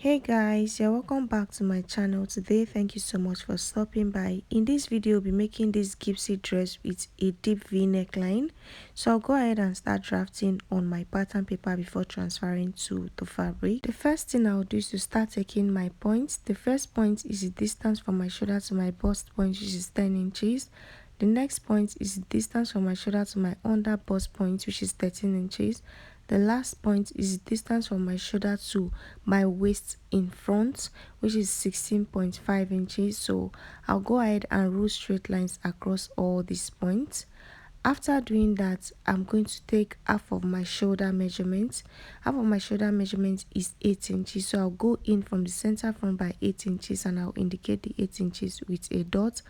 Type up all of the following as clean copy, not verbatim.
Hey guys, you're welcome back to my channel. Today thank you so much for stopping by. In this video, I'll be making this Gypsy dress with a deep V neckline. So I'll go ahead and start drafting on my pattern paper before transferring to the fabric. The first thing I'll do is to start taking my points. The first point is the distance from my shoulder to my bust point, which is 10 inches. The next point is the distance from my shoulder to my under bust point, which is 13 inches. The last point is the distance from my shoulder to my waist in front, which is 16.5 inches. So I'll go ahead and rule straight lines across all these points. After doing that, I'm going to take half of my shoulder measurement. Half of my shoulder measurement is 8 inches. So I'll go in from the center front by 8 inches and I'll indicate the 8 inches with a dot.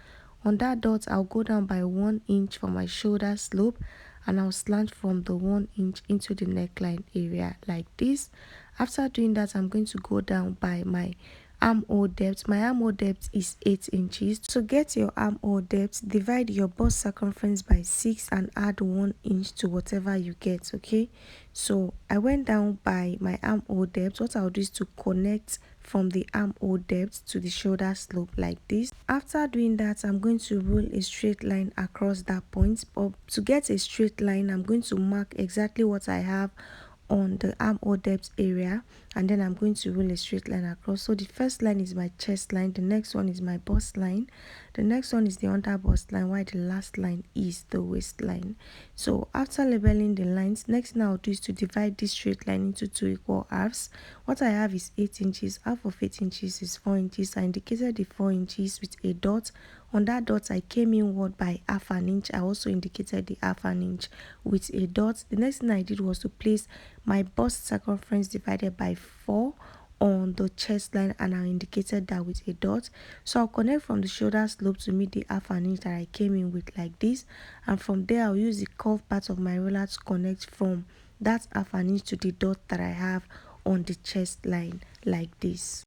On that dot, I'll go down by 1 inch for my shoulder slope and I'll slant from the 1 inch into the neckline area like this. After doing that, I'm going to go down by my armhole depth. My armhole depth is 8 inches. To get your armhole depth, divide your bust circumference by 6 and add 1 inch to whatever you get. Okay, so I went down by my armhole depth. What I'll do is to connect from the armhole depth to the shoulder slope like this. After doing that, I'm going to rule a straight line across that point. But to get a straight line, I'm going to mark exactly what I have on the armhole depth area, and then I'm going to rule a straight line across. So the first line is my chest line, the next one is my bust line, the next one is the under bust line, while the last line is the waistline. So after labeling the lines, next now I'll do is to divide this straight line into 2 equal halves. What I have is 8 inches. Half of 8 inches is 4 inches. I indicated the 4 inches with a dot. On that dot, I came inward by half an inch. I also indicated the half an inch with a dot. The next thing I did was to place my bust circumference divided by 4 on the chest line, and I indicated that with a dot. So I'll connect from the shoulder slope to meet the half an inch that I came in with like this, and from there I'll use the curved part of my ruler to connect from that half an inch to the dot that I have on the chest line like this.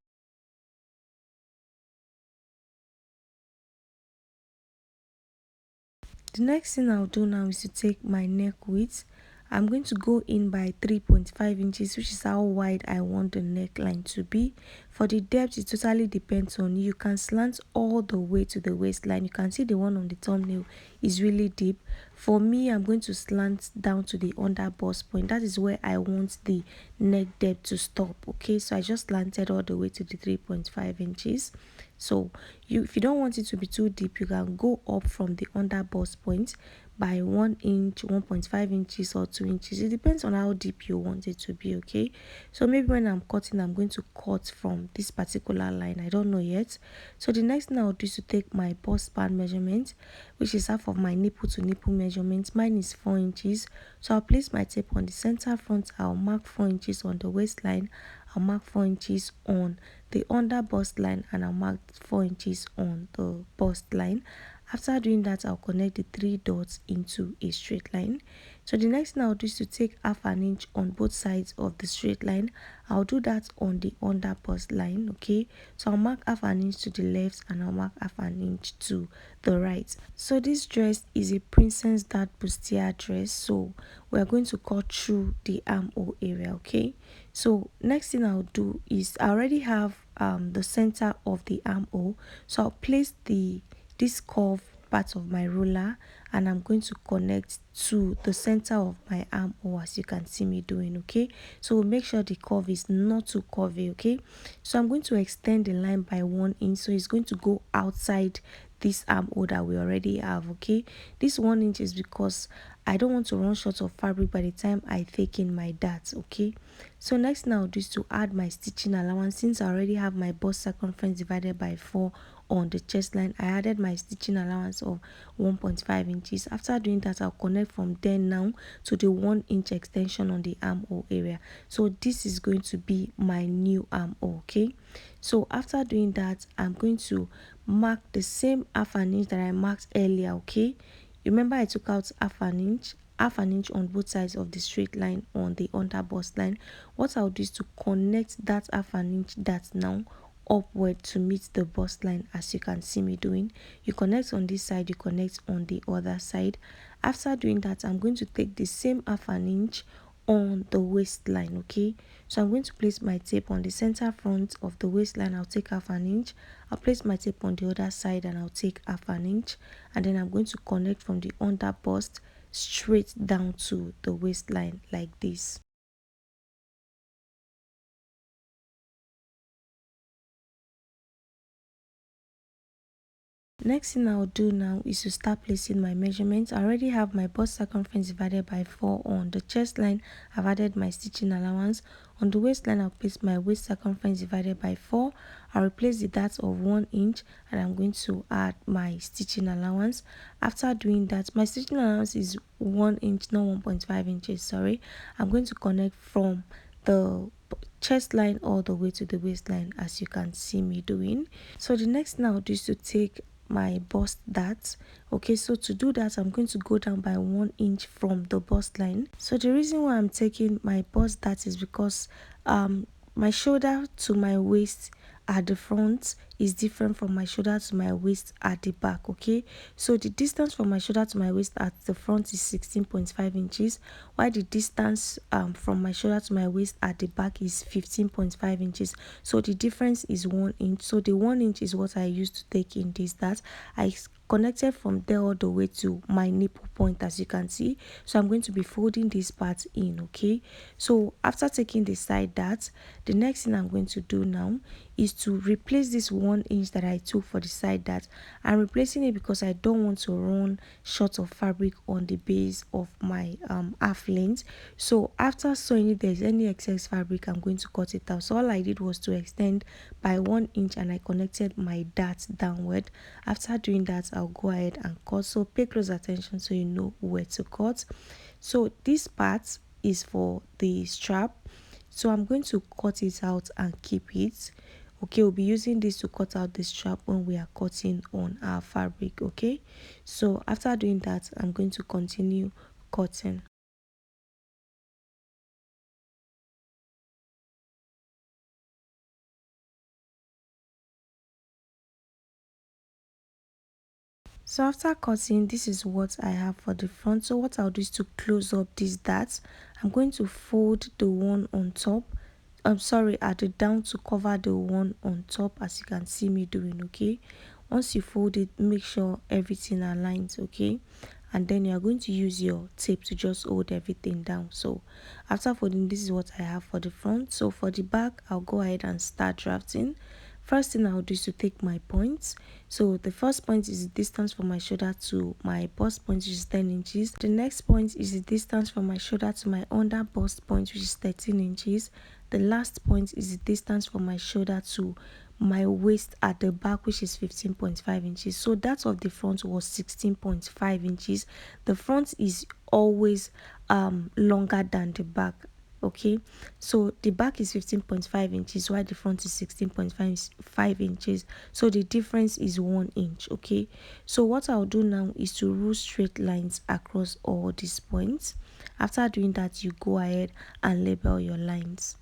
The next thing I'll do now is to take my neck width. I'm going to go in by 3.5 inches, which is how wide I want the neckline to be. For the depth, it totally depends on you. You can slant all the way to the waistline. You can see the one on the thumbnail is really deep. For me, I'm going to slant down to the under bust point. That is where I want the neck depth to stop. Okay, so I just slanted all the way to the 3.5 inches. So if you don't want it to be too deep, you can go up from the under bust point by 1 inch, 1.5 inches or 2 inches. It depends on how deep you want it to be. Okay, so maybe when I'm cutting, I'm going to cut from this particular line. I don't know yet. So the next thing I'll do is to take my bust band measurement, which is half of my nipple to nipple measurement. Mine is 4 inches. So I'll place my tape on the center front. I'll mark 4 inches on the waistline. I'll mark 4 inches on the under bust line, and I'll mark 4 inches on the bust line. After doing that, I'll connect the 3 dots into a straight line. So the next thing I'll do is to take half an inch on both sides of the straight line. I'll do that on the under bust line. Okay, so I'll mark half an inch to the left and I'll mark half an inch to the right. So this dress is a princess dart bustier dress, so we're going to cut through the armhole area. Okay, so next thing I'll do is I already have the center of the armhole, so I'll place this curve part of my ruler and I'm going to connect to the center of my armhole, as you can see me doing. Okay, so make sure the curve is not too curvy. Okay, so I'm going to extend the line by 1 inch, so it's going to go outside this armhole that we already have. Okay, this 1 inch is because I don't want to run short of fabric by the time I take in my darts. Okay, so next now I'll do is to add my stitching allowance. Since I already have my bust circumference divided by 4 on the chest line, I added my stitching allowance of 1.5 inches. After doing that, I'll connect from there now to the 1 inch extension on the armhole area. So this is going to be my new armhole. Okay, so after doing that, I'm going to mark the same half an inch that I marked earlier. Okay, remember I took out half an inch on both sides of the straight line on the under bust line. What I'll do is to connect that half an inch dart now upward to meet the bust line, as you can see me doing. You connect on this side, you connect on the other side. After doing that, I'm going to take the same half an inch on the waistline. Okay, So I'm going to place my tape on the center front of the waistline. I'll take half an inch. I'll place my tape on the other side and I'll take half an inch, and then I'm going to connect from the under bust straight down to the waistline like this. Next thing I'll do now is to start placing my measurements. I already have my bust circumference divided by 4 on the chest line. I've added my stitching allowance. On the waistline, I'll place my waist circumference divided by 4. I'll replace the dart of 1 inch and I'm going to add my stitching allowance. After doing that, my stitching allowance is 1 inch, not 1.5 inches, sorry. I'm going to connect from the chest line all the way to the waistline, as you can see me doing. So the next thing I'll do is to take my bust dart. Okay, so to do that, I'm going to go down by 1 inch from the bust line. So the reason why I'm taking my bust dart is because my shoulder to my waist at the front is different from my shoulder to my waist at the back. Okay, so the distance from my shoulder to my waist at the front is 16.5 inches, while the distance from my shoulder to my waist at the back is 15.5 inches. So the difference is 1 inch. So the 1 inch is what I used to take in this dart. I connected from there all the way to my nipple point, as you can see. So I'm going to be folding this part in. Okay, so after taking the side dart, the next thing I'm going to do now is to replace this 1 inch that I took for the side dart. I'm replacing it because I don't want to run short of fabric on the base of my half length. So after sewing, if there's any excess fabric, I'm going to cut it out. So all I did was to extend by 1 inch and I connected my dart downward. After doing that, I'll go ahead and cut. So pay close attention so you know where to cut. So this part is for the strap, so I'm going to cut it out and keep it. Okay, we'll be using this to cut out the strap when we are cutting on our fabric. Okay, so after doing that, I'm going to continue cutting. So after cutting, this is what I have for the front. So what I'll do is to close up this dart. I'm going to fold the one on top, I'm sorry, at the down to cover the one on top, as you can see me doing. Okay, once you fold it, make sure everything aligns. Okay, and then you are going to use your tape to just hold everything down. So after folding, this is what I have for the front. So for the back, I'll go ahead and start drafting. First thing I'll do is to take my points. So the first point is the distance from my shoulder to my bust point, which is 10 inches. The next point is the distance from my shoulder to my under bust point, which is 13 inches. The last point is the distance from my shoulder to my waist at the back, which is 15.5 inches. So that of the front was 16.5 inches. The front is always longer than the back. Okay, so the back is 15.5 inches while the front is 16.5 inches, so the difference is 1 inch. Okay, so what I'll do now is to rule straight lines across all these points. After doing that, you go ahead and label your lines.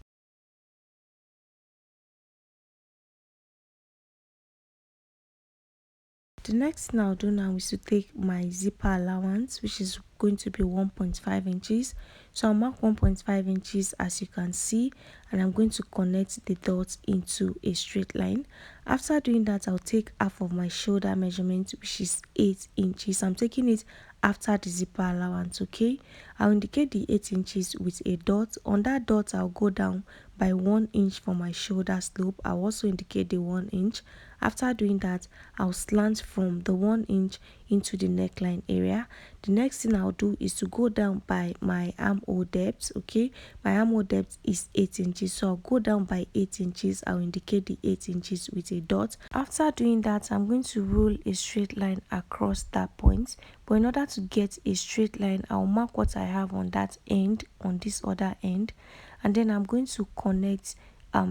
The next thing I'll do now is to take my zipper allowance, which is going to be 1.5 inches. So I'll mark 1.5 inches, as you can see, and I'm going to connect the dots into a straight line. After doing that, I'll take half of my shoulder measurement, which is 8 inches. I'm taking it after the zipper allowance. Okay, I'll indicate the 8 inches with a dot. On that dot, I'll go down by 1 inch for my shoulder slope. I'll also indicate the 1 inch. After doing that, I'll slant from the 1 inch into the neckline area. The next thing I'll do is to go down by my armhole depth. Okay, my armhole depth is 8 inches, so I'll go down by 8 inches. I'll indicate the 8 inches with a dot. After doing that, I'm going to rule a straight line across that point, but in order to get a straight line, I'll mark what I have on that end, on this other end, and then I'm going to connect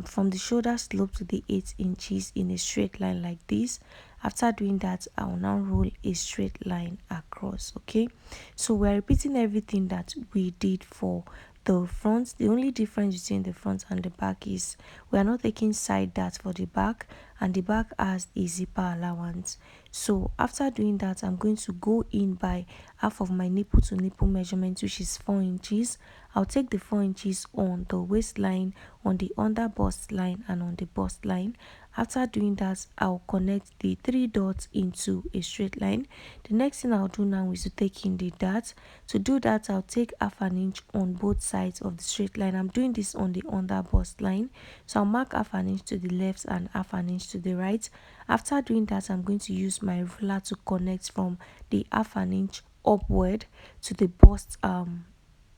from the shoulder slope to the 8 inches in a straight line like this. After doing that, I will now roll a straight line across. Okay, so we're repeating everything that we did for the front. The only difference between the front and the back is we are not taking side dart for the back, and the back has a zipper allowance. So after doing that, I'm going to go in by half of my nipple to nipple measurement, which is 4 inches. I'll take the 4 inches on the waistline, on the under bust line, and on the bust line. After doing that, I'll connect the 3 dots into a straight line. The next thing I'll do now is to take in the dart. To do that, I'll take half an inch on both sides of the straight line. I'm doing this on the under bust line, so I'll mark half an inch to the left and half an inch to the right. After doing that, I'm going to use my ruler to connect from the half an inch upward to the bust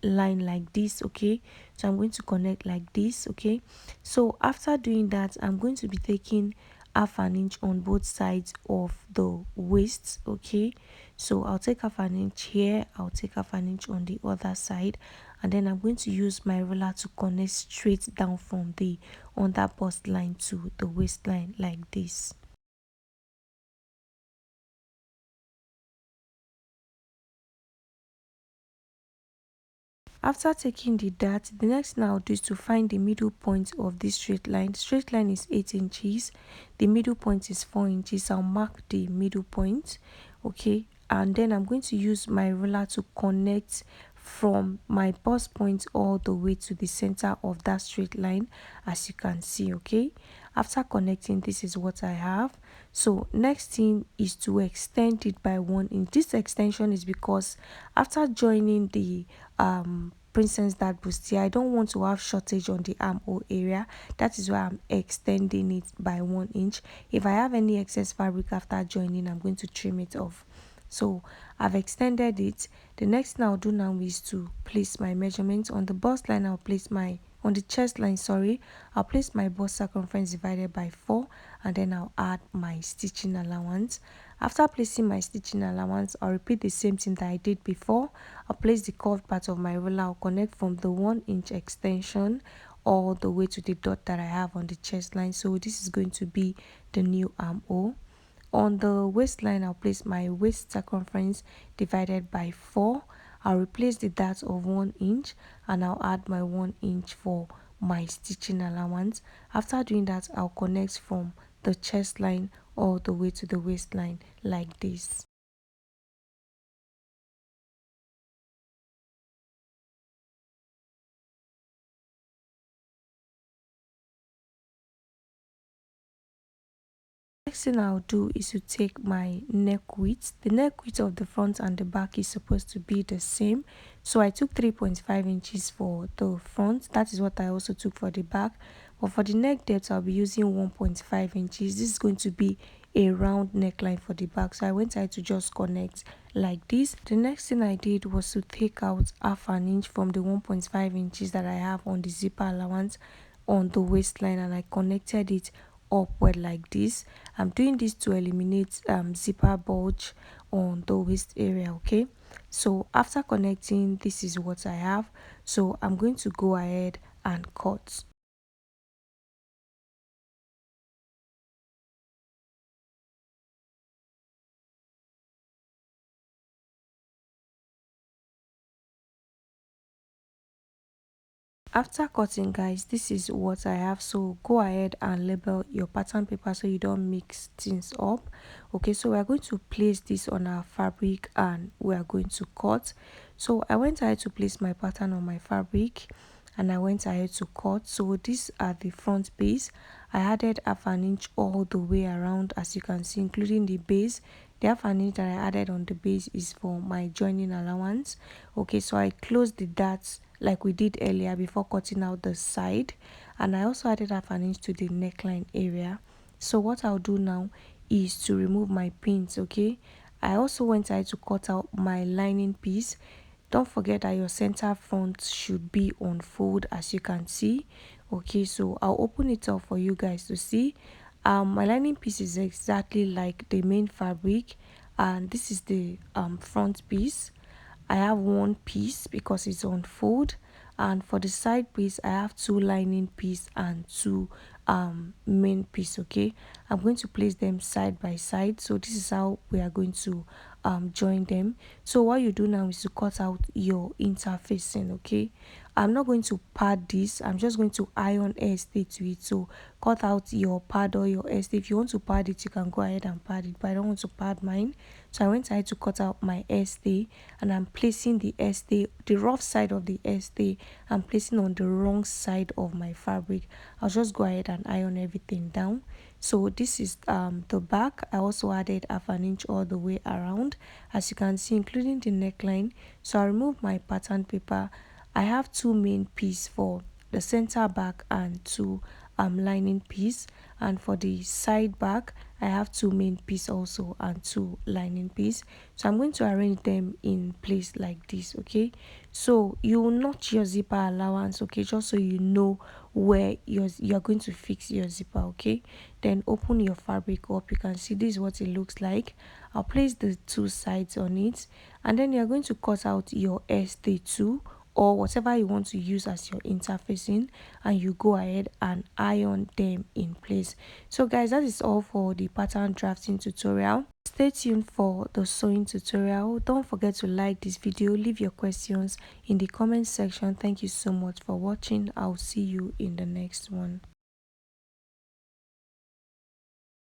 line like this. Okay, so I'm going to connect like this. Okay, so after doing that, I'm going to be taking half an inch on both sides of the waist. Okay, so I'll take half an inch here, I'll take half an inch on the other side, and then I'm going to use my ruler to connect straight down from the under bust line to the waistline like this. After taking the dart, the next thing I'll do is to find the middle point of this straight line. The straight line is 8 inches, the middle point is 4 inches. I'll mark the middle point. Okay, and then I'm going to use my ruler to connect from my bust point all the way to the center of that straight line, as you can see. Okay, after connecting, this is what I have. So next thing is to extend it by 1 inch. This extension is because after joining the princess dart bustier, I don't want to have shortage on the armhole area. That is why I'm extending it by 1 inch. If I have any excess fabric after joining, I'm going to trim it off. So I've extended it. The next thing I'll do now is to place my measurements on the bust line. I'll place my on the chest line, sorry, I'll place my bust circumference divided by 4, and then I'll add my stitching allowance. After placing my stitching allowance, I'll repeat the same thing that I did before. I'll place the curved part of my ruler. I'll connect from the 1 inch extension all the way to the dot that I have on the chest line. So this is going to be the new armhole. On the waistline, I'll place my waist circumference divided by 4. I'll replace the dart of 1 inch, and I'll add my 1 inch for my stitching allowance. After doing that, I'll connect from the chest line all the way to the waistline like this. Next thing I'll do is to take my neck width. The neck width of the front and the back is supposed to be the same, so I took 3.5 inches for the front. That is what I also took for the back, but for the neck depth I'll be using 1.5 inches. This is going to be a round neckline for the back, so I went ahead to just connect like this. The next thing I did was to take out half an inch from the 1.5 inches that I have on the zipper allowance on the waistline, and I connected it upward like this. I'm doing this to eliminate zipper bulge on the waist area. Okay, so after connecting, this is what I have. So I'm going to go ahead and cut. After cutting, guys, this is what I have. So go ahead and label your pattern paper so you don't mix things up. Okay, so we are going to place this on our fabric and we are going to cut. So I went ahead to place my pattern on my fabric and I went ahead to cut. So these are the front base. I added half an inch all the way around, as you can see, including the base. The half an inch that I added on the base is for my joining allowance. Okay, so I closed the darts like we did earlier before cutting out the side, and I also added half an inch to the neckline area. So what I'll do now is to remove my pins. Okay, I also went ahead to cut out my lining piece. Don't forget that your center front should be on fold, as you can see. Okay, so I'll open it up for you guys to see. My lining piece is exactly like the main fabric, and this is the front piece. I have one piece because it's on fold, and for the side piece I have two lining piece and two main piece. Okay, I'm going to place them side by side, so this is how we are going to join them. So what you do now is to cut out your interfacing. Okay, I'm not going to pad this. I'm just going to iron hairstay to it. So cut out your pad or your hairstay. If you want to pad it, you can go ahead and pad it, but I don't want to pad mine. So I went ahead to cut out my hairstay, and I'm placing the hairstay, the rough side of the hairstay, I'm placing on the wrong side of my fabric. I'll just go ahead and iron everything down. So this is the back. I also added half an inch all the way around, as you can see, including the neckline. So I remove my pattern paper. I have two main pieces for the center back and two lining piece, and for the side back I have two main piece also and two lining piece. So I'm going to arrange them in place like this. Okay, so you will notch your zipper allowance, okay, just so you know where you're going to fix your zipper. Okay, then open your fabric up. You can see this is what it looks like. I'll place the two sides on it, and then you're going to cut out your hairstay too, or whatever you want to use as your interfacing, and you go ahead and iron them in place. So guys, that is all for the pattern drafting tutorial. Stay tuned for the sewing tutorial. Don't forget to like this video, leave your questions in the comment section. Thank you so much for watching. I'll see you in the next one.